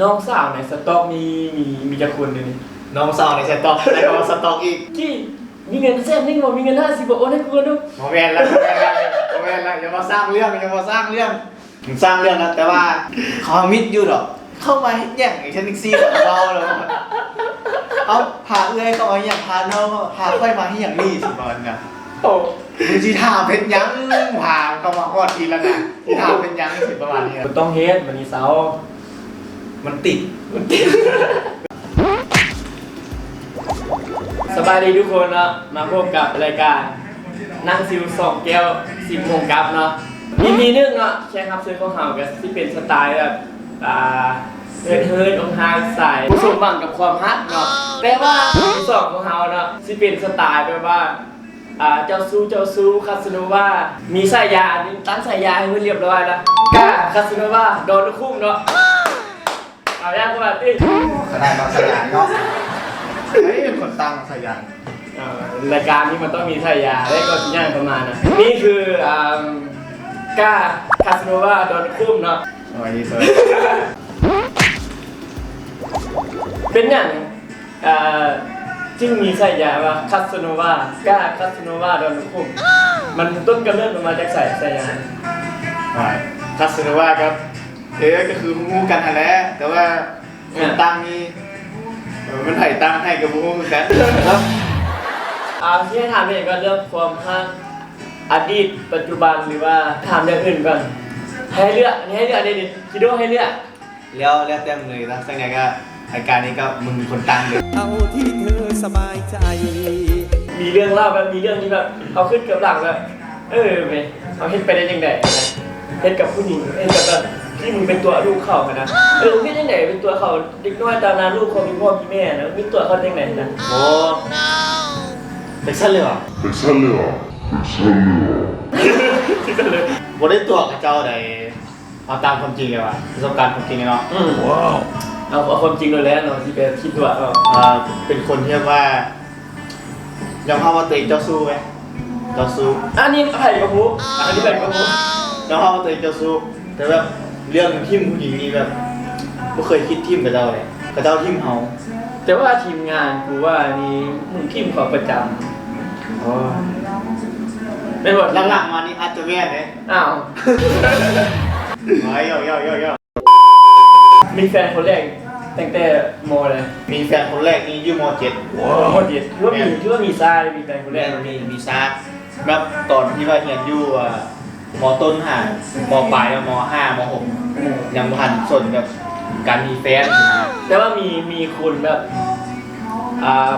น้องสาวในสต็อกมีจะคนหนึ่ง น้องสาวในสต็อกแล้วก็สต็อกอีก กี่มีเงินแสนนึงบอกมีเงิน50บอกโอนให้กูดู โมเมนต์แล้วอย่ามาสร้างเรื่องมึงสร้างเรื่องนะแต่ว่าเขามิดอยู่หรอกเข้ามาแย่งไอ้เทคนิคซีของเราเลยเอาพาเอื้อยเขาเอาอย่างพาน้องพาค่อยมาให้อย่างนี้สิบอลนะ โอ้ มึงจีถามเป็นยังพาเขามาฮอดทีละนะจีถามเป็นยังสิประมาณนี้ ต้องเฮ็ดวันนี้เสาร์ มันติด สบายดีทุกคนเนาะมาพบกับรายการนั่งซิว2แก้ว10 โมงกับเนาะมีนึงเนาะแชร์ครับซื้อของเฮาก็ที่เป็นสไตล์แบบเฮิร์ดองฮาใส่ผู้สมบังกับความฮักเนาะแต่ว่าที่สองของเฮาเนาะที่เป็นสไตล์แบบว่าเจ้าซูคาสโนว่ามีสายยานี่ตั้งสายยาให้เรียบร้อยแล้วกาคาสโนว่าโดนลูกคุ้มเนาะเอาอย่างกูแบบนี้ ขนาดมาสยามเนาะเฮ้ยเป็นคนตั้งสยาม รายการนี้มันต้องมีสายยาและก็สิ่งอย่างประมาณนะนี่คือก้าคาสโนวาโดนคุ้มเนาะ สวัสดีครับ เป็นอย่างจึงมีสายยาว่าคาสโนวาก้าคาสโนวาโดนคุ้มมันต้นกำเนิดมาจากสายยา คาสโนวาครับก็คืองูกันนั่นแหละแต่ว่าคนตั้งนี่มันไถ่ตั้งให้กับงูเหมือนกันครับ ที่ให้ถามเองก็เรื่องความฮักอดีตปัจจุบันหรือว่าถามเรื่องอื่นก่อนให้เลือกอันนี้ให้เลือกได้ดิคิดว่าให้เลือก แล้วเต็มเลยนะสักอย่างก็รายการนี้ก็มึงคนตั้งเลย เอาที่เธอสบายใจ มีเรื่องเล่าแบบมีเรื่องที่แบบเอาขึ้นกับหลังแบบไปเอาเฮ็ดไปได้ยังไงเฮ็ดกับผู้หญิงเฮ็ดกับแบบที่มึงเป็นตัวลูกเขานะเฮ็ดยังไงเป็นตัวเขาเด็กน้อยตามนั้นลูกเขามีพ่อมีแม่นะมีตัวเขายังไงนะ โอ้เป็นชั้นเลยเหรอ คิดกันเลย บได้ตัวกับเจ้าใดเอาตามความจริงเลยว่ะประสบการณ์ความจริงเลยเนาะ ว้าวเอาความจริงเลยแล้วเนาะที่เป็นคิดตัวเป็นคนที่ว่ายอมรับว่าตัวเองเจ้าสู้ไหมเจ้าสู้ อันนี้ไผ่กระพุ้อันนี้ไผ่กระพุ้ ยอมรับว่าตัวเองเจ้าสู้แต่แบบเรื่องทีมผู้หญิงนี่แบบไม่เคยคิดทีมกับเจ้าเลยกับเจ้าทีมเขา แต่ว่าทีมงานกูว่านี่มึงทีมเขาประจำไม่หมด หลังๆมานี่อาจจะแย่เลย อ้าว เฮ้ยย่อ มีแฟนคนแรกตั้งแต่โมเลย มีแฟนคนแรกนี่อยู่ม .7 โคตรดีที่ว่ามีซ่ามีแฟนคนแร แม่ ก มีซากแบบตอนที่ว่าเรียนอยู่มต้นห่างมปลายม5ม6ยังพันสนกับการมีแฟน แต่ว่ามีคนแบบ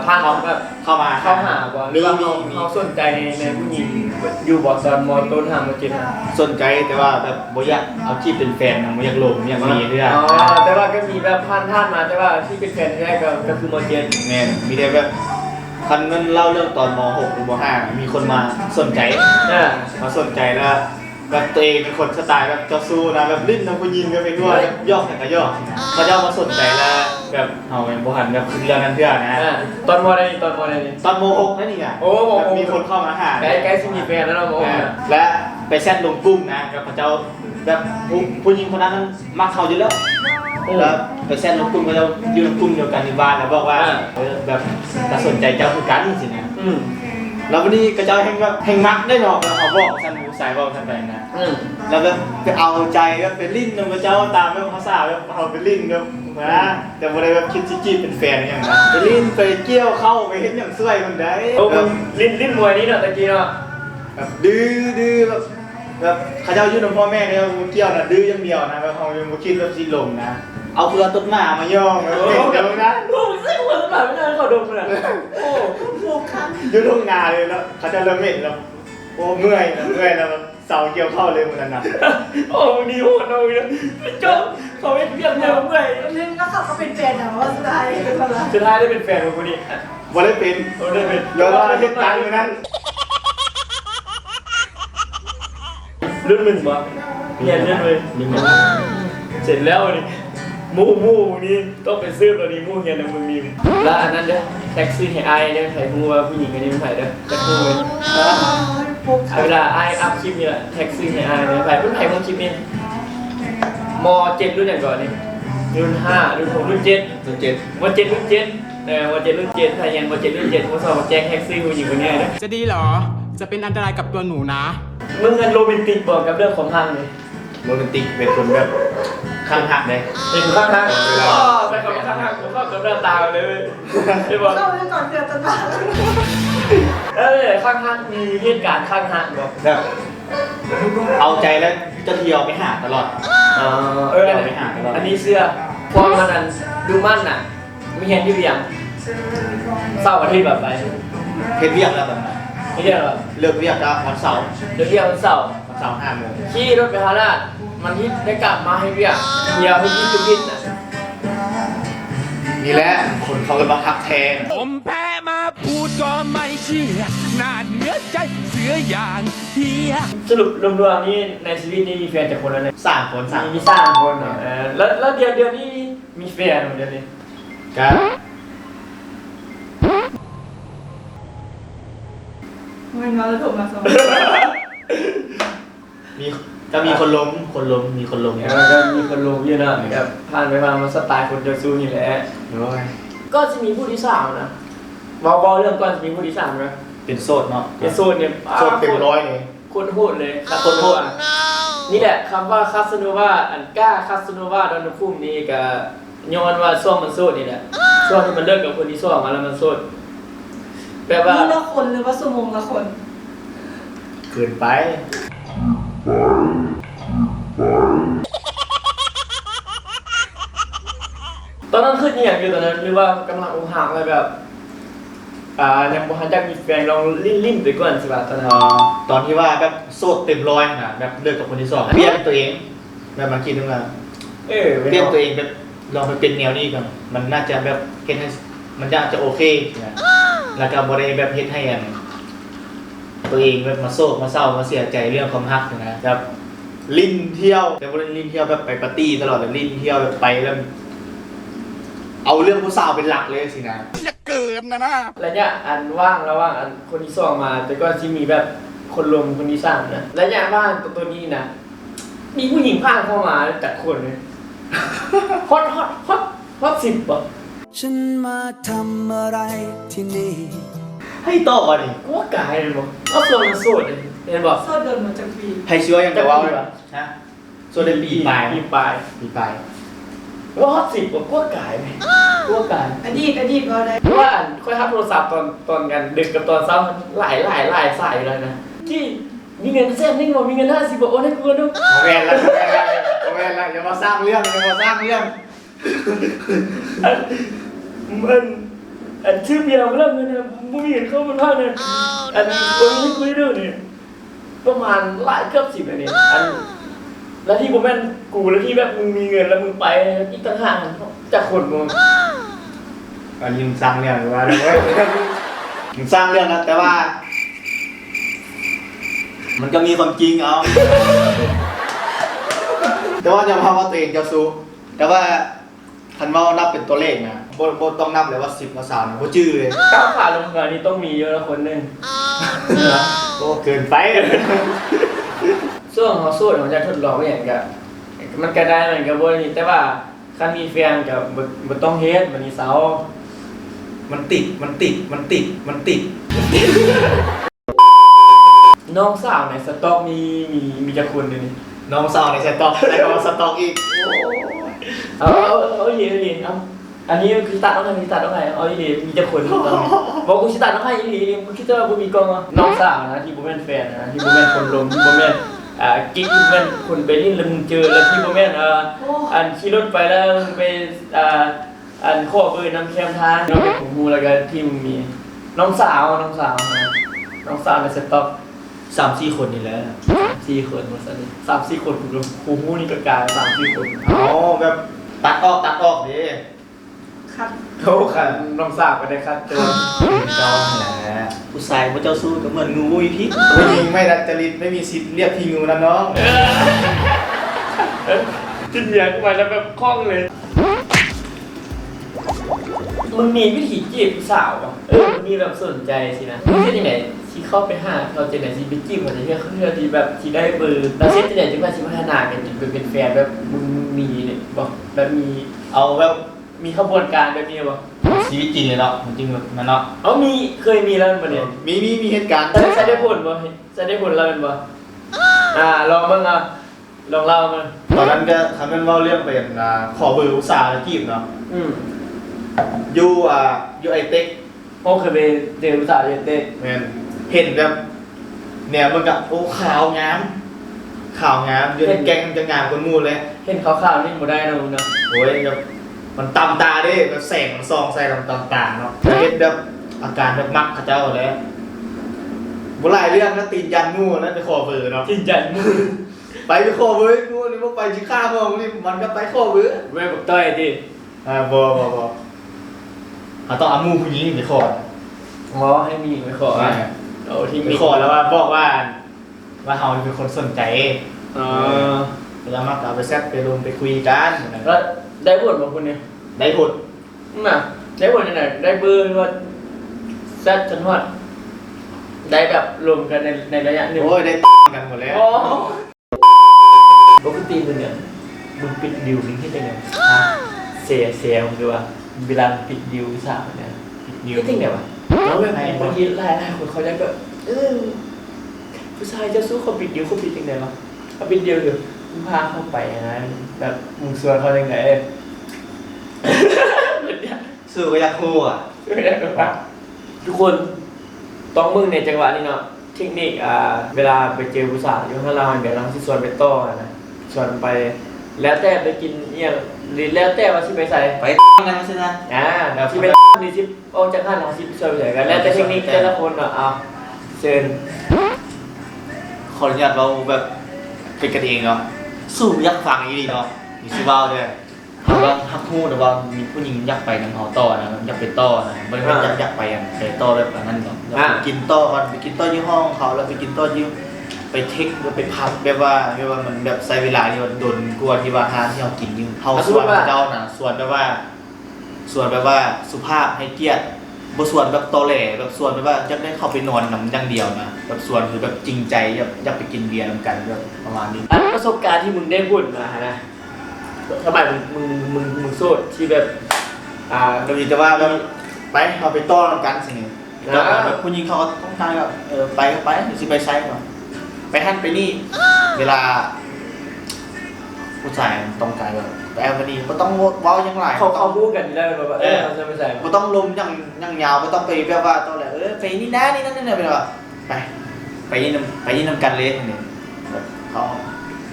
พาเขาแบบ เข้ามา เข้าหาก่อนหรือว่าเขาสนใจในผู้หญิงอยู่บอตอนมต้นห่างม7นะ สนใจแต่ว่าแบบบ่อยากเอาที่เป็นแฟนนะบ่อยากลงบ่อยากมีเรื่อง แต่ว่าก็มีแบบผ่านมาแต่ว่าที่เป็นแฟนแรกก็คือม7 แม่นมีได้แบบคันมันเล่าเรื่องตอนม6หรือม5มีคนมาสนใจมาสนใจแล้วแบบตัวเองเป็นคนสไตล์แบบเจ้าสู้นะแบบลิ้นน้ำผู้หญิงก็ไปด้วยย่อแต่ก็ย่อเขาเจ้ามาสนใจแล้วแบบเอาเป็นบ่หันแบบคือเรื่องนั้นเพื่อนะ ตอนมอะไรตอนมอะไรนี่ ตอนม6นั่นนี่อ่ะ โอ้โห มีคนเข้ามาหา ใกล้สิมีแฟนแล้วเราโม และไปแชทลงกลุ่มนะกับพระเจ้าแบบผู้หญิงคนนั้นมักเขาอยู่แล้วแล้วไปแชทลงกลุ่มก็จะอยู่ในกลุ่มเดียวกันในบ้านแล้วบอกว่าแบบถ้าสนใจเจ้าคือกันสินะแล้ววันนี้ก็เจ้าแห่งมักได้หรอกเอาบอกฉันมูสายบอกฉันไปนะแล้วแบบไปเอาใจแบบไปลิ้นกับพระเจ้าตามแบบภาษาแบบเอาไปลิ้นกับนะแต่บ่ได้แบบคิดจีเป็นแฟนอย่างนั้นไปลิ้นไปเกี่ยวเข้าไปเห็นอย่างสวยมันได้ โอ้ลิ้นมวยนี่เนาะตะกี้เนาะ แบบดื้อแบบเขาเจ้ายุ่งกับพ่อแม่เนี่ยเกี่ยวนะดื้ออย่างเดียวนะแบบเขายังไม่คิดแบบสิลงนะเอาเกลือต้นหน้ามาย่องแล้วเดี๋ยวนะ โอ้ยซึ่งหัวสมบัติไม่ได้เขาดมเลยโอ้โหคัน ยุ่งทุ่งนาเลยแล้วเขาจะเริ่มเห็นแล้วโอ้เมื่อยแล้วเสาเกี่ยวเข้าเลยมันนะ โอ้ดีโหดเอาเลยจบเขาไม่เพียงเดียวเมื่อย นึงแล้วเขาก็เป็นแฟนนะว่าสุดท้ายเป็นอะไร สุดท้ายได้เป็นแฟนของคนนี้ วันได้เป็น โอ้ได้เป็น เดี๋ยวเราเห็นตังค์อยู่นั้น รุ่นมึงปะเรียนเรื่องเลยเสร็จแล้วนี่มู่นี่ต้องไปซื้อตัวนี้มู่เฮียนมึงนี่แล้วอันนั้นเด้อแท็กซี่ให้ไอ้เนี่ยใส่มู่ว่าผู้หญิงคนนี้มันใส่เด้อแท็กซี่เลยเวลาไอ้อัพคลิปนี่แหละแท็กซี่ให้ไอ้เนี่ยใส่เพิ่งใส่เมื่อคลิปนี้ม7รุ่นอย่างก่อนนี่ รุ่น5รุ่น6รุ่น7 สุดเจ็ด วัน7รุ่น7วัน7รุ่น7ถ้ายังวัน7รุ่น7เขาสอบแจ้งแท็กซี่ผู้หญิงคนนี้นะ จะดีเหรอ จะเป็นอันตรายกับตัวหนูนะ มึงเงินโรแมนติกบอกกับเรื่องของห้างเลย โรแมนติกเป็นคนแบบข้างหักเลย เป็นข้างห้างอ๋อแต่กับข้างห้างผมเข้ากับหน้าตาเลยไม่บอก เข้าเรื่องก่อนเกิดตลาด ข้างห้างมีเหตุการณ์ข้างห้างบอก แบบเอาใจแล้วจะเที่ยวไปหาตลอด อันนี้เสื้อพอมันอันดูมั่นน่ะมีเห็นที่เบียงเศร้าอาทิตย์แบบไป เพชรเวียกแล้วแบบนั้น ไม่ใช่หรอ เลิกเวียกแล้ววันเสาร์ เดี๋ยวเที่ยววันเสาร์ วันเสาร์5 โมง ขี่รถไปฮาราดมันที่ได้กลับมาให้เบียงเที่ยวให้ยิ่งจุดน่ะ นี่แหละคนเขาเลยมาหักแทง ผมแพ้มาพูดก็ไม่เชื่อหน้าเนื้อใจเสืออย่างเฮีย สรุปรวมๆนี่ในชีวิตนี้มีแฟนจากคนแล้วเนี่ย 3 คน3 มีสร้างคนเหรอแล้วเดือนนี้มีแฟนเดือนนี้ ครับ ไม่งั้นแล้วถูกมาสอง มีก็มีคนล้มมีคนล้ม ก็มีคนลงเยอะนะแบบผ่านไปมามันสไตล์คนจะสู้นี่แหละ โอ้ย ก็จะมีผู้ที่สามนะบอเรื่องก่อนจะมีผู้ที่สามนะ เป็นโสดเนาะ เป็นโซนเนี่ย โสดเต็มร้อยเลย คนโหดเลยคาสโนวานี่แหละคำว่าคาสโนวาอันก้าคาสโนวาดอนพุ่มนี่กับย้อนว่าซ่วงมันโซดนี่แหละซ่วงที่มันเลิกกับคนที่ซ่วงมาแล้วมันโซดแปลว่า นี่ละคนหรือว่าสมงละคน เกินไป ตอนนั้นขึ้นเนี่ยคือตอนนั้นหรือว่ากำลังอกหักอะไรแบบยังบ่ทันจะมีแฟนลองลิ้นไปก่อนสิว่าตอนนั้น ตอนที่ว่าแบบโสดเต็มร้อยนะแบบเลิกกับคนที่ 2เปลี่ยนตัวเองแบบมาคิดดูว่า เปลี่ยนตัวเองแบบลองไปเป็นแนวนี้ก่อนมันน่าจะแบบเฮ็ดให้มันน่าจะโอเคนะแล้วก็บ่ได้แบบเฮ็ดให้ตัวเองแบบมาโศกมาเศร้ามาเสียใจเรื่องความรักนะแบบลิ้นเที่ยวแต่บ่ได้ลิ้นเที่ยวแบบไปปาร์ตี้ตลอดแต่ลิ้นเที่ยวแบบไปแล้วเอาเรื่องผู้สาวเป็นหลักเลยสินะ อย่าเกินนะ ระยะอันว่างระหว่างอันคนที่สองมา แต่ก็ที่มีแบบคนรวมคนที่สามนะระยะว่างตัวนี้นะมีผู้หญิงผ่านเข้ามาจากคนเลยฮอต10ป่ะ ฉันมาทำอะไรที่นี่ ให้ต่อก่อนดิ กูว่ากายเลยบอกเอาส่วนมันโสดเลยเห็นบอก โซดเดินมาจากปี ให้เชื่อยังจะว่าเลยฮะส่วนเดือนปีปลาย ปีปลาย ปีปลาย ว่าฮอต10ป่ะกูว่ากายไหมกูว่ากาย อดีตก็ได้ เพราะว่าอันค่อยทับโทรศัพท์ตอนกันดึกกับตอนเช้าหลายสายเลยนะที่มีเงินเส้นนิ่งบอกมีเงิน50บอกโอนให้กูดู แวนละอย่ามาสร้างเรื่องอันชื่อเบียร์เริ่มเลยนะมึงเห็นเขาเป็นภาพเนี่ยอันโอนให้กูดูเนี่ยประมาณหลายเกือบ10เลยเนี่ยอันแล้วที่ผมแม่นกูแล้วที่แบบมึงมีเงินแล้วมึงไปอีกต่างหากจากคนมึง อันนี้มึงสร้างเรื่องหรือว่ามึงสร้างเรื่องนะแต่ว่า มันก็มีความจริงเอา แต่ว่าจะพาว่าตัวเองจะสู้แต่ว่าคันว่านับเป็นตัวเลขนะโบต้องนับเลยว่า10กับ3โบจื้อเลย ก้าวขาลงมานี่ต้องมีเยอะละคนหนึ่ง โอ้เกินไป ส่วนเขาสู้ของจะทดลองอย่างกับมันก็ได้มันก็บ่นี่แต่ว่าคันมีแฟนกับบ่ต้องเฮ็ดมันนี่เซา มันติด น้องสาวในสต็อกมีจักคนเดี๋ยวนี้ น้องสาวในสต็อกแล้วก็สต็อกอีก เอาอีหลีเอาอันนี้คือตัดเอาไงเอาอีหลีมีจักคนตอนนี้บอกกูสิตัดเอาให้อีหลีมึงคิดว่าบ่มีกล้องอ่ะน้องสาวนะที่บ่แม่นแฟนนะที่บ่แม่นคนลงที่บ่แม่นกิ๊กที่บ่แม่นคนไปลิ้นแล้วมึงเจอแล้วที่บ่แม่นอันขี่รถไปแล้วมึงไปอันข้อปืนน้ำแคมทางน้องเป็นของมูแล้วก็ที่มึงมีน้องสาวนะน้องสาวในสต็อก 3-4 คนนี่แหละ 4 คนมาซะนี่3-4 คนครูมูนี่ก็กลาย3-4 คน เอาแบบตัดออกดิ คัด เขาขันน้องสาวก็ได้คัดเจอ เจ้าแหละผู้ชายพระเจ้าสู้ก็เหมือนงูมีพิษผู้หญิงไม่ดัดจริตไม่มีสิทธิ์เรียกพี่งูนะน้อง จิ้นเหยียดมาแล้วแบบคล่องเลยมึงมีวิธีจีบสาวป่ะมึงมีแบบสนใจสินะมึงจะยังไงที่เข้าไปหาเขาจะไหนที่ไปจีบเขาจะเพื่อที่แบบที่ได้เบอร์แล้วเช่นจะไหนที่ว่าที่พัฒนากันจนเป็นแฟนแบบมึงมีเนี่ยบอกแบบมี เอาแบบ มีขบวนการแบบนี้บ่ ชีวิตจริงเลยเนาะจริงๆแบบนั้นเนาะ เอามีเคยมีแล้วมันเนี่ย มีเหตุการณ์ ใช้ได้ผลบ่ใช้ได้ผลแล้วเป็นบ่ลองบ้างอ่ะลองเล่ามา ตอนนั้นก็ทำเป็นว่าเรื่องเป็นขอเบอร์อุตสาหกิจเนาะ อืม อยู่ไอเต็ก โอ้เคยไปเจอภาษาเรียนเต้น แมนเห็นแบบเนี่ยมันกับโอ้ขาวงามอยู่ในแกงมันจะงามกว่าหมูเลย เห็นขาวๆนี่บ่ได้นะมึงเนาะ โอ้ยแบบมันตำตาดิแบบแสงมันส่องใส่ตำตาเนาะแต่เห็นแบบอาการแบบมักเขาเจ้าเลยบุหลายเรื่องแล้วตีนยันงูแล้วไปขอเบอร์เนาะ จริงจังมึง ไปขอเบอร์งูนี่ว่าไปชิฆ่าพวกนี่มันก็ไปขอเบอร์ เว้ยบอกต้อยดิ บต้องเอามูผู้หญิงไปขอ อ๋อให้มีไปขออ่ะโอ้ที่ ไป มี ขอแล้วว่าบอกว่าเฮาเป็นคนสนใจ อ๋อ แล้วมักเอาไปแซดไปลงไปคุยกัน แล้วได้ผลบ่คุณเนี่ย ได้ผล น่ะได้ผลยังไงได้เบอร์หรือว่าแซดจนฮอดได้แบบรวมกันในระยะหนึ่ง โอ้ยได้กันหมดแล้ว โอ้ปกติมึงเนี่ยมึงปิดดิวมึงให้ได้ไงเสียมึงดูว่าเวลาปิดดิวสาวเนี่ยปิดดิวจริงเนี่ยวะแล้วแบบบางทีหลายคนเขาจะแบบผู้ชายจะสู้เขาปิดดิวเขาปิดยังไงวะเขาปิดดิวอยู่มึงพาเข้าไปนะแบบมึงชวนเขายังไง สู้ก็อยากคู่อ่ะ ทุกคนต้องมึงในจังหวะนี้เนาะเทคนิคเวลาไปเจอผู้สาวอยู่ข้างล่างเดี๋ยวเราที่ชวนไปต่อนะชวนไปแล้วแต่ไปกินเนี่ยหรือแล้วแต่ว่าที่ไปใส่ ไปกันใช่ไหม เดี๋ยวที่ไปนี่ที่ออกจากข้างเราที่ชวนไปใส่กันแล้วแต่เทคนิคแต่ละคนเนาะเอาเชิญ ขออนุญาตเราแบบเป็นกันเองเนาะสู้อยากฟังอีดีเนาะมีซิบ้าด้วยเขาก็ทักคู่แต่ว่ามีผู้หญิงอยากไปน้ำเขาต่อนะอยากไปต่อนะไม่ได้อยากไปอ่ะไปต่อแบบนั้นเนาะกินต่อกันไปกินต่อยี่ห้องเขาแล้วไปกินต่อยี่ไปเทคหรือไปพับแบบว่ามันแบบใช้เวลาที่ว่าโดนกลัวที่ว่าหาที่เรากินอยู่เขาส่วนเจ้านะส่วนแบบว่าสุภาพให้เกียรติบส่วนแบบโตแหล่แบบส่วนแบบว่าจะได้เข้าไปนอนน้ำอย่างเดียวนะแบบส่วนคือแบบจริงใจอยากไปกินเบียร์กันแบบประมาณนี้ ประสบการณ์ที่มึงได้พูดมานะทำไมมึงโสดที่แบบเราดีแต่ว่าแบบไปเอาไปต้อนกันสิเนี่ยแบบผู้หญิงเขาก็ต้องการแบบไปก็ไปหรือสิไปใช้ก่อนไปหั่นไปนี่เวลาผู้ชายต้องการแบบไปแอลวันนี้ก็ต้องเว้ายังไง เขาพูดกันได้แบบว่าเขาจะไม่ใส่ ก็ต้องลมยังยาวก็ต้องไปแบบว่าต้องอะไรไปนี่นะนี่นั่นนี่ไปแบบไปนี่นำกันเลยเนี่ยแบบเขา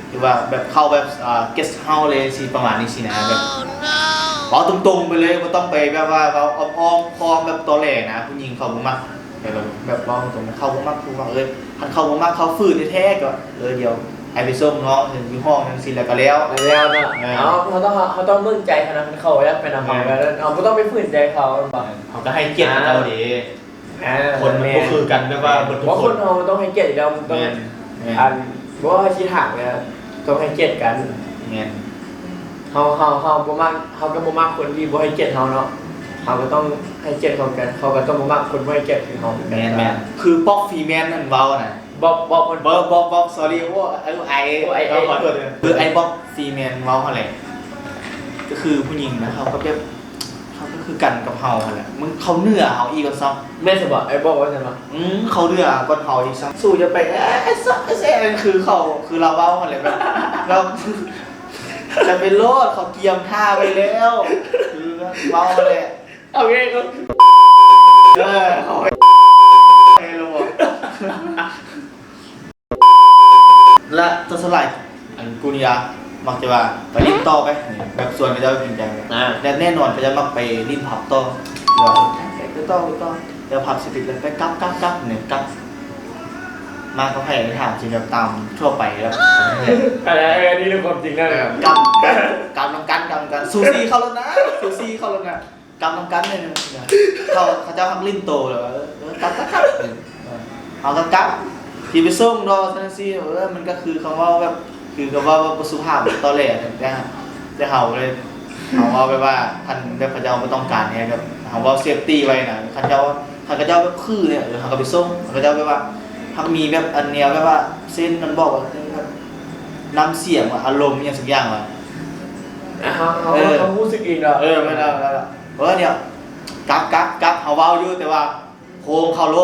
คือว่าแบบเข้าแบบguest house เลยสิประมาณนี้สินะแบบบอกตรงๆไปเลยไม่ต้องไปแบบว่าเราอ้อมคอมแบบตอแหลนะผู้หญิงเขาบ่มักแบบว่าตรงๆเขาบ่มักผู้ว่าทันเขาบ่มักเขาฝืนแท้ๆก็เดียวไอไปส้มน้องอยู่ห้องนั่นสิแล้วก็แล้ว แล้วเนาะเขาต้องมึนใจขนาดนั้นเขาอยากไปนำเขาแล้วเขาต้องไปฝืนใจเขาบอก เขาก็ให้เกียรติเราดิคนมันก็คือกันแบบว่าทุก ว่า ค คน นเราต้องให้เกียรติเราต้องว่าชี้ถางเนี่ยต้องให้เกียรติกัน เงี้ย เขาบ่มากเขาก็บ่มากคนที่บ่ให้เกียรติเขาเนาะเขาก็ต้องให้เกียรติเขากันเขาก็ต้องบ่มากคนบ่ให้เกียรติเขาเหมือนกัน แมนคือป๊อกฟีแมนนั่นเว้าน่ะ บอกมัน บ๊อบ sorry ว่าขอโทษเลยคือไอ้บ๊อบฟีแมนเว้าอะไรก็คือผู้หญิงนะเขาก็แบบเขาก็คือกันกับเฮาแหละมึงเขาเหนือเฮาอีกก็ซ้ำ แม่จะบอกไอ้บอกว่าจะมา เขาเหนือก็เฮาอีกซ้ำสู้จะไปไอ้ซักไอ้แซ่คือเขาคือเราเว้าอะไรแบบเราจะไปโลดเขาเกียมท่าไปแล้วคือเว้าอะไร เอาไงก็ เอาไปเราบอกและตัวสไลด์อันกูนิยามักจะว่าไปลิ้นต่อไปแบบส่วนก็จะจริงจังและแน่นอนก็จะมักไปลิ้นผับต่อไปต่อเดี๋ยวผับสิปิดแล้วไปกั๊บเนี่ยกั๊บมาเขาให้ถามจริงแบบตามทั่วไปแล้ว อะไรนี่เรื่องความจริงนะ กั๊บน้ำกันซูซี่เข้าแล้วนะกั๊บน้ำกันเนี่ยเขาจะทำลิ้นโตเลยกั๊บเอากั๊บที่ไปส่งรอทันซีมันก็คือคำว่าแบบคือคำว่าสุภาพตอแหลจะเห่าเลยเขาว่าไปว่าท่านแบบพระเจ้าไม่ต้องการเนี่ยแบบเขาว่าเซฟตี้ไว้นะข้าเจ้าแบบคือเนี่ยเขาก็ไปส่งข้าเจ้าไปว่าถ้ามีแบบอันเนี้ยแบบว่าเส้นมันบอกว่าน้ำเสียงอารมณ์อย่างสักอย่างว่ะ เขารู้สึกเองเหรอ ไม่ได้เนี่ยกักเขาเว้าอยู่แต่ว่าโค้งเขาโล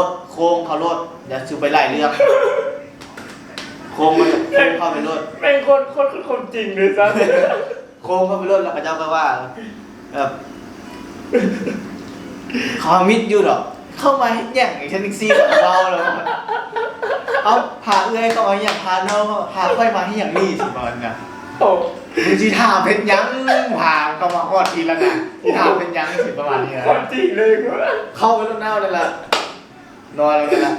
ดอย่าสิไปไล่เรื่องโค้งเข้าไปโลด แม่งคนจริงเลยซะ โค้งเข้าไปโลดแล้วก็เจ้าก็ว่าเขามิดอยู่หรอกเข้ามาเฮ็ดหยังไอ้ฉันอีกซี่ของเราเลยเอาพาเอื้อยเข้ามาอย่างพาน้องพาค่อยมาให้อย่างนี้สิบอลนะ โอ้ มึงจีถามเป็นยังพาเข้ามาฮอดทีละนะจีถามเป็นยังสิประมาณนี้นะ คนจริงเลยกู เข้าไปแล้วเน่าเลยล่ะนอนแล้วกันละ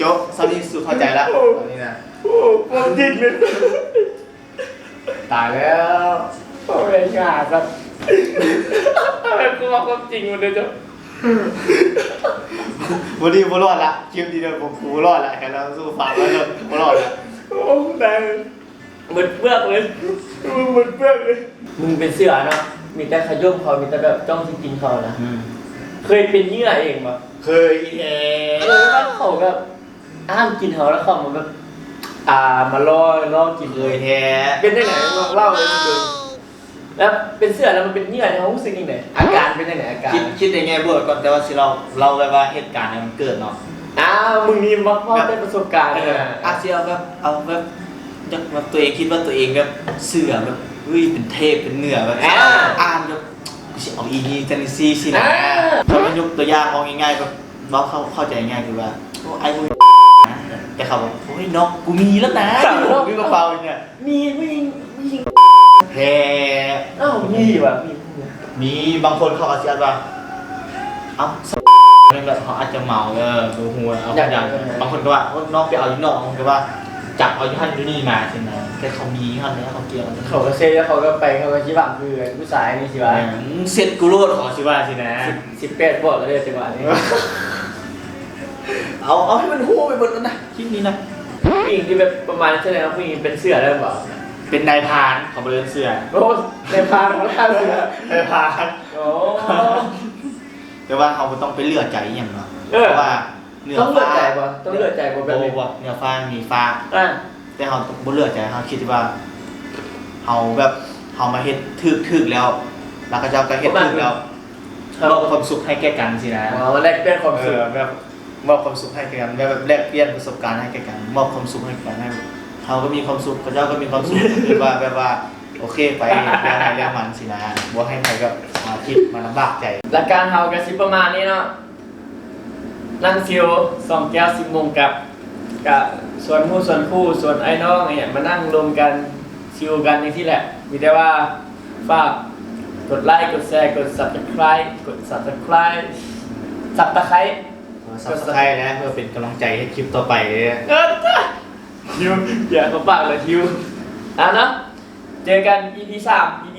จบสามีสุดเข้าใจแล้วตอนนี้นะ โอ้คนจริงเลย ตายแล้ว โอ้ยงาครับอะไรกูว่าความจริงมันเลยจ้ะ วันนี้บ่รอดละคลิปนี้เดี๋ยวผมกูบ่รอดละแค่เราสู้ฟังแล้วเลยบ่รอดละ โอ้ได้หมดเปลือกเลยหมดเปลือกเลยมึงเป็นเสือเนาะมีแต่ขย่มเขามีแต่แบบจ้องจริงๆเขานะเคยเป็นเหยื่อเองปะ เคยอีแอ ว่าเขาแบบอ้ามกินเขาแล้วเขามาแบบมาล่อกิน เคยแท้ เป็นได้ไหนเล่าเลยมึงดูแล้วเป็นเสือแล้วมันเป็นเหยื่อเนี่ยเขารู้สึกยังไงอาการเป็นยังไงอาการ คิดได้ไงบ่ก่อนแต่ว่าสิเราแบบว่าเหตุการณ์เนี่ยมันเกิดเนาะ มึงนี่มาพ่อได้ประสบการณ์เลย สิเอาแบบแบบตัวเองคิดว่าตัวเองแบบเสือแบบเฮ้ยเป็นเทพเป็นเหนือแบบอ่านแบบสิเอาอีนี่จันซี่สินะเขาเป็นยกตัวอย่างมองง่ายๆแบบเราเข้าใจง่ายคือว่าโอ้ไอ้มึงแต่เขาบอกโอ้ยน้องกูมีแล้วนะมีกระเป๋าเนี่ย มีผู้หญิง แพ้ มีว่ะมีบางคนเขาอาจจะว่าเอ้านั่นแหละเขาอาจจะเมาดูหัวเอาอย่างบางคนก็ว่าน้องไปเอาอยู่นอกบางคนก็ว่าจับเอาอยู่หันอยู่นี่มาใช่ไหมแต่เขามีหันแล้วเขาเกี่ยว เขาก็เซ่แล้วเขาก็ไปเขาก็ชี้บังคือผู้ชายนี่สิวะ เสร็จกูโลดขอสิว่าสินะ 18บอกเลยจังหวะนี้ เอาให้มันหู้ไปหมดแล้วนะคลิปนี้นะ ผู้หญิงที่แบบประมาณเท่าไหร่นะผู้หญิงเป็นเสือได้หรือเปล่า เป็นนายพรานเขาเดินเสือ โอ้ในพานของท่านเสือน ายพราน โอ้ แต่ว่าเขาต้องไปเลือกใจอย่างเนาะเพราะว่า ต้องเลือกใจป่ะต้องเลือกใจป่ะแบบนี้ เนื้อฟ้ามีฟ้า อ่ะ แต่เขาบ่เลือกใจเขาคิดว่าเขาแบบเขามาเฮ็ดถึกแล้วแล้วก็เจ้าก็เฮ็ดถึกแล้วมอบความสุขให้แก่กันสินะ อ๋อแลกเปลี่ยนความสุข แบบมอบความสุขให้แก่กันแบบแลกเปลี่ยนประสบการณ์ให้แก่กันมอบความสุขให้กันให้เขาก็มีความสุขเขาเจ้าก็มีความสุขคือว่าแบบว่าโอเคไปแล้วให้แล้วมันสินะบ่ให้ใครแบบมาคิดมาลำบากใจ หลักการเฮากันสิประมาณนี้เนาะนั่งซิว2 แก้ว 10 โมงกับส่วนผู้ส่วนคู่ส่วนไอ้น้องเนี่ยมานั่งรวมกันซิวกันอย่างที่แหละมีแต่ว่าฝากกดไลค์กดแชร์กด Subscribe กด Subscribe สับตะไคร้ ซับสไครต์นะเพื่อเป็นกำลังใจให้คลิปต่อไป ทิวอย่าเขาปากเลยทิวเนาะเจอกัน EP 3 EP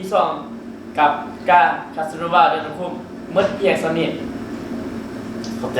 2กับการคาสโนวาเดนคุ้มมืดเพียงสนิท ขอบใจ